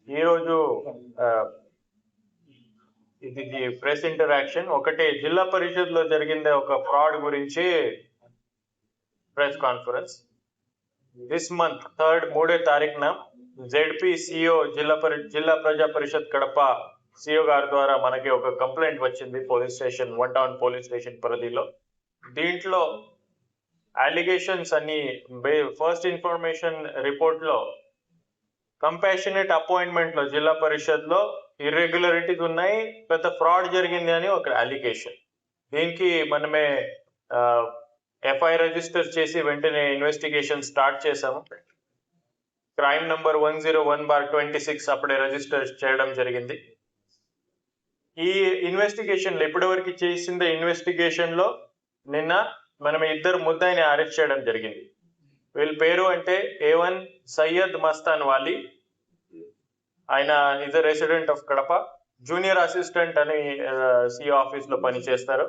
ఈరోజు ఇది press interaction ఒకటి జిల్లా పరిషత్ లో జరిగింది ఒక ఫ్రాడ్ గురించి ప్రెస్ కాన్ఫరెన్స్. దిస్ మంత్ 3వ తారీఖున జెడ్పీ సిఓ జిల్లా ప్రజా పరిషత్ కడప సిఓ గారి ద్వారా మనకి ఒక కంప్లైంట్ వచ్చింది police station, 1 town police station పరిధిలో. దీంట్లో అలిగేషన్స్ అన్ని ఫస్ట్ ఇన్ఫర్మేషన్ రిపోర్ట్ లో కంపాషనేట్ అపాయింట్మెంట్ లో జిల్లా పరిషత్ లో ఇర్రెగ్యులారిటీస్ ఉన్నాయి, పెద్ద ఫ్రాడ్ జరిగింది అని ఒక అలిగేషన్. దీనికి మనమే ఎఫ్ఐఆర్ రిజిస్టర్ చేసి వెంటనే ఇన్వెస్టిగేషన్ స్టార్ట్ చేశాము. క్రైమ్ నంబర్ 101/26 అప్పుడే రిజిస్టర్ చేయడం జరిగింది. ఈ ఇన్వెస్టిగేషన్ లో ఇప్పటివరకు చేసిన ఇన్వెస్టిగేషన్ లో నిన్న మనం 2 ముద్దాయిని అరెస్ట్ చేయడం జరిగింది. వీళ్ళ పేరు అంటే A1 సయ్యద్ మస్తాన్ వాలి, ఆయన is a resident of Kadapa, junior assistant అని సిఓ ఆఫీస్ లో పనిచేస్తారు.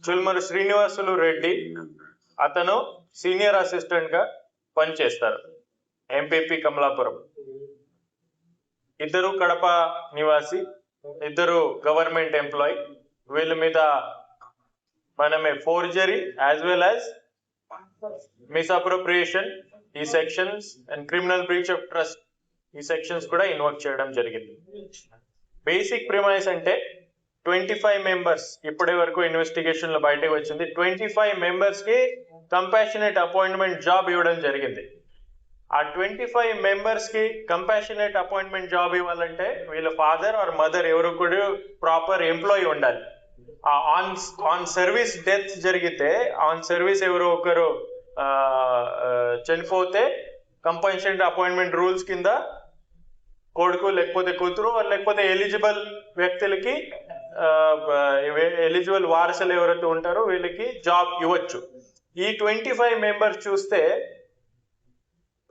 చుల్మరు శ్రీనివాసులు రెడ్డి, అతను సీనియర్ అసిస్టెంట్ గా పనిచేస్తారు ఎంపీపీ కమలాపురం. 2 కడప నివాసి, 2 గవర్నమెంట్ ఎంప్లాయీ. వీళ్ళ మీద మనమే forgery as well as misappropriation ఈ sections and criminal breach of trust ఈ సెక్షన్స్ కూడా ఇన్వోక్ చేయడం జరిగింది. బేసిక్ ప్రిమైస్ అంటే 25 మెంబర్స్ ఇప్పటి వరకు ఇన్వెస్టిగేషన్ లో బయటకు వచ్చింది. 25 మెంబర్స్ కి కంపాషనేట్ అపాయింట్మెంట్ జాబ్ ఇవ్వడం జరిగింది. ఆ 25 మెంబర్స్ కి కంపాషనేట్ అపాయింట్మెంట్ జాబ్ ఇవ్వాలంటే వీళ్ళ ఫాదర్ ఆర్ మదర్ ఎవరు కూడా ప్రాపర్ ఎంప్లాయీ ఉండాలి. ఆన్ సర్వీస్ డెత్ జరిగితే, ఆన్ సర్వీస్ ఎవరో ఒకరు చనిపోతే కంపాషనేట్ అపాయింట్మెంట్ రూల్స్ కింద కొడుకు లేకపోతే కూతురు లేకపోతే ఎలిజిబుల్ వ్యక్తులకి ఎలిజిబుల్ వారసులు ఎవరైతే ఉంటారో వీళ్ళకి జాబ్ ఇవ్వచ్చు. ఈ 25 మెంబర్స్ చూస్తే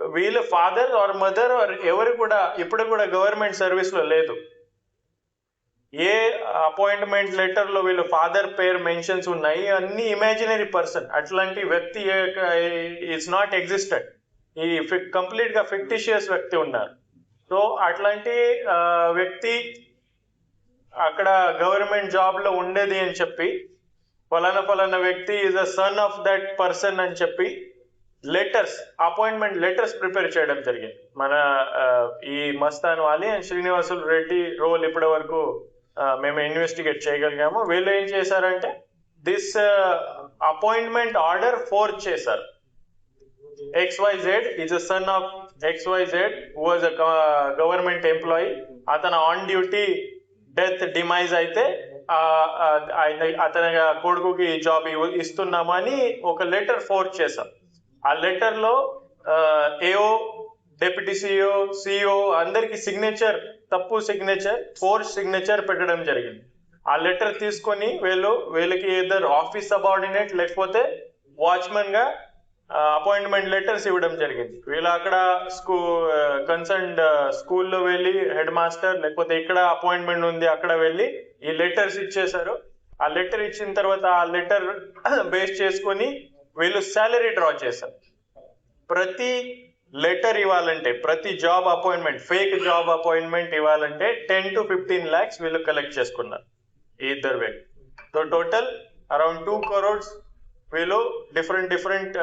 వీళ్ళ ఫాదర్ ఆర్ మదర్ ఎవరు కూడా ఇప్పుడు కూడా గవర్నమెంట్ సర్వీస్ లో లేదు. ఏ అపాయింట్మెంట్ లెటర్ లో వీళ్ళ ఫాదర్ పేరు మెన్షన్స్ ఉన్నాయి అన్ని ఇమాజినరీ పర్సన్, అట్లాంటి వ్యక్తి ఇట్స్ నాట్ ఎగ్జిస్టెడ్. ఈ కంప్లీట్ గా ఫిక్టిషియస్ వ్యక్తి ఉన్నారు. సో అట్లాంటి వ్యక్తి అక్కడ గవర్నమెంట్ జాబ్ లో ఉండేది అని చెప్పి ఫలానా వ్యక్తి is a son of that person అని చెప్పి లెటర్స్, అపాయింట్మెంట్ లెటర్స్ ప్రిపేర్ చేయడం జరిగింది. మన ఈ మస్తాన్ వాలి అండ్ శ్రీనివాసులు రెడ్డి రోల్ ఇప్పటి వరకు మేము ఇన్వెస్టిగేట్ చేయగలిగాము. వీళ్ళు ఏం చేశారంటే దిస్ అపాయింట్మెంట్ ఆర్డర్ ఫోర్జ్ చేశారు. XYZ is a son of XYZ who was a government employee. అతను ఆన్ డ్యూటీ డెత్ డిమైజ్ అయితే అతని కొడుకుకి జాబ్ ఇస్తున్నామని ఒక లెటర్ ఫోర్జ్ చేశాం. ఆ లెటర్ లో ఏఓ, డిప్యూటీ సిఓ, సిఓ అందరికి సిగ్నేచర్, తప్పు సిగ్నేచర్, ఫోర్జ్ సిగ్నేచర్ పెట్టడం జరిగింది. ఆ లెటర్ తీసుకొని వీళ్ళకి ఇద్దరు ఆఫీస్ సబార్డినేట్ లేకపోతే వాచ్మెన్ గా అపాయింట్మెంట్ లెటర్స్ ఇవ్వడం జరిగింది. వీళ్ళు అక్కడ కన్సర్న్డ్ స్కూల్లో వెళ్ళి హెడ్ మాస్టర్ లేకపోతే ఇక్కడ అపాయింట్మెంట్ ఉంది అక్కడ వెళ్ళి ఈ లెటర్స్ ఇచ్చేశారు. ఆ లెటర్ ఇచ్చిన తర్వాత ఆ లెటర్ బేస్ చేసుకొని వీళ్ళు శాలరీ డ్రా చేశారు. ప్రతి లెటర్ ఇవ్వాలంటే, ప్రతి job appointment, fake job appointment ఇవ్వాలంటే 10 to 15 lakhs వీళ్ళు కలెక్ట్ చేసుకున్నారు ఈ ఇద్దరు వ్యక్తి. సో టోటల్ అరౌండ్ 2 crores వీళ్ళు డిఫరెంట్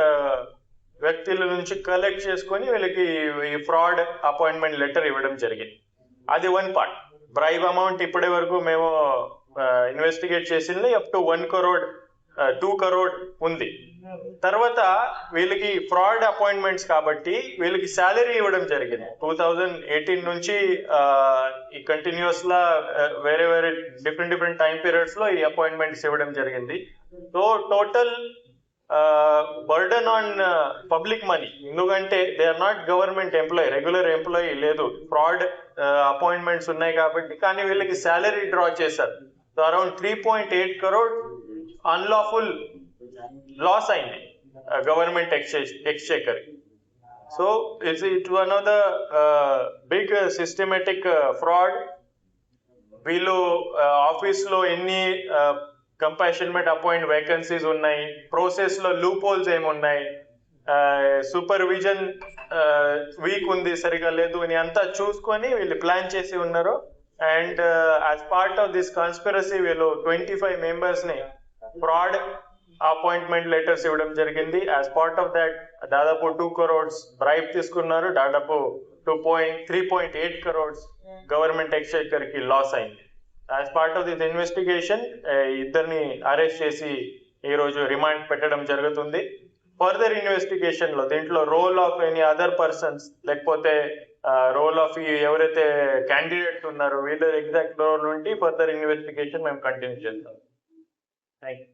వ్యక్తుల నుంచి కలెక్ట్ చేసుకొని వీళ్ళకి ఈ ఫ్రాడ్ అపాయింట్మెంట్ లెటర్ ఇవ్వడం జరిగింది. అది 1 part. బ్రైబ్ అమౌంట్ ఇప్పటి వరకు మేము ఇన్వెస్టిగేట్ చేసింది అప్ టు 1 crore 2 crore ఉంది. తర్వాత వీళ్ళకి ఫ్రాడ్ అపాయింట్మెంట్స్ కాబట్టి వీళ్ళకి శాలరీ ఇవ్వడం జరిగింది. 2018 నుంచి ఈ కంటిన్యూస్ లా వేరే డిఫరెంట్ టైం పీరియడ్స్ లో ఈ అపాయింట్మెంట్స్ ఇవ్వడం జరిగింది. So total burden on public money, ఎందుకంటే they are not government employee, regular employee లేదు, ఫ్రాడ్ అపాయింట్మెంట్స్ ఉన్నాయి కాబట్టి. కానీ వీళ్ళకి శాలరీ డ్రా చేశారు. So around 3.8 crore unlawful loss అయింది government exchequer. So it one of the big systematic fraud. వీళ్ళు office లో ఎన్ని కంపాషన్మెంట్ అపాయింట్ వేకెన్సీస్ ఉన్నాయి, ప్రాసెస్ లో లూప్ హోల్స్ ఏమున్నాయి, సూపర్విజన్ వీక్ ఉంది, సరిగా లేదు అని అంతా చూసుకొని వీళ్ళు ప్లాన్ చేసి ఉన్నారు. And as part of this conspiracy వీళ్ళు 25 members ని ఫ్రాడ్ అపాయింట్మెంట్ లెటర్స్ ఇవ్వడం జరిగింది. యాజ్ పార్ట్ ఆఫ్ దాట్ దాదాపు 2 crores బ్రైబ్ తీసుకున్నారు. దాదాపు 3.8 crores గవర్నమెంట్ ఎక్స్చేకర్ కి లాస్ అయింది. As part of this investigation ఇద్దరిని అరెస్ట్ చేసి ఈ రోజు రిమాండ్ పెట్టడం జరుగుతుంది. ఫర్దర్ ఇన్వెస్టిగేషన్ లో దీంట్లో role of any other persons లేకపోతే రోల్ ఆఫ్ ఎవరైతే క్యాండిడేట్ ఉన్నారో వీళ్ళ ఎగ్జాక్ట్ రోల్ నుండి ఫర్దర్ ఇన్వెస్టిగేషన్ మేము కంటిన్యూ చేస్తాం. Thank you.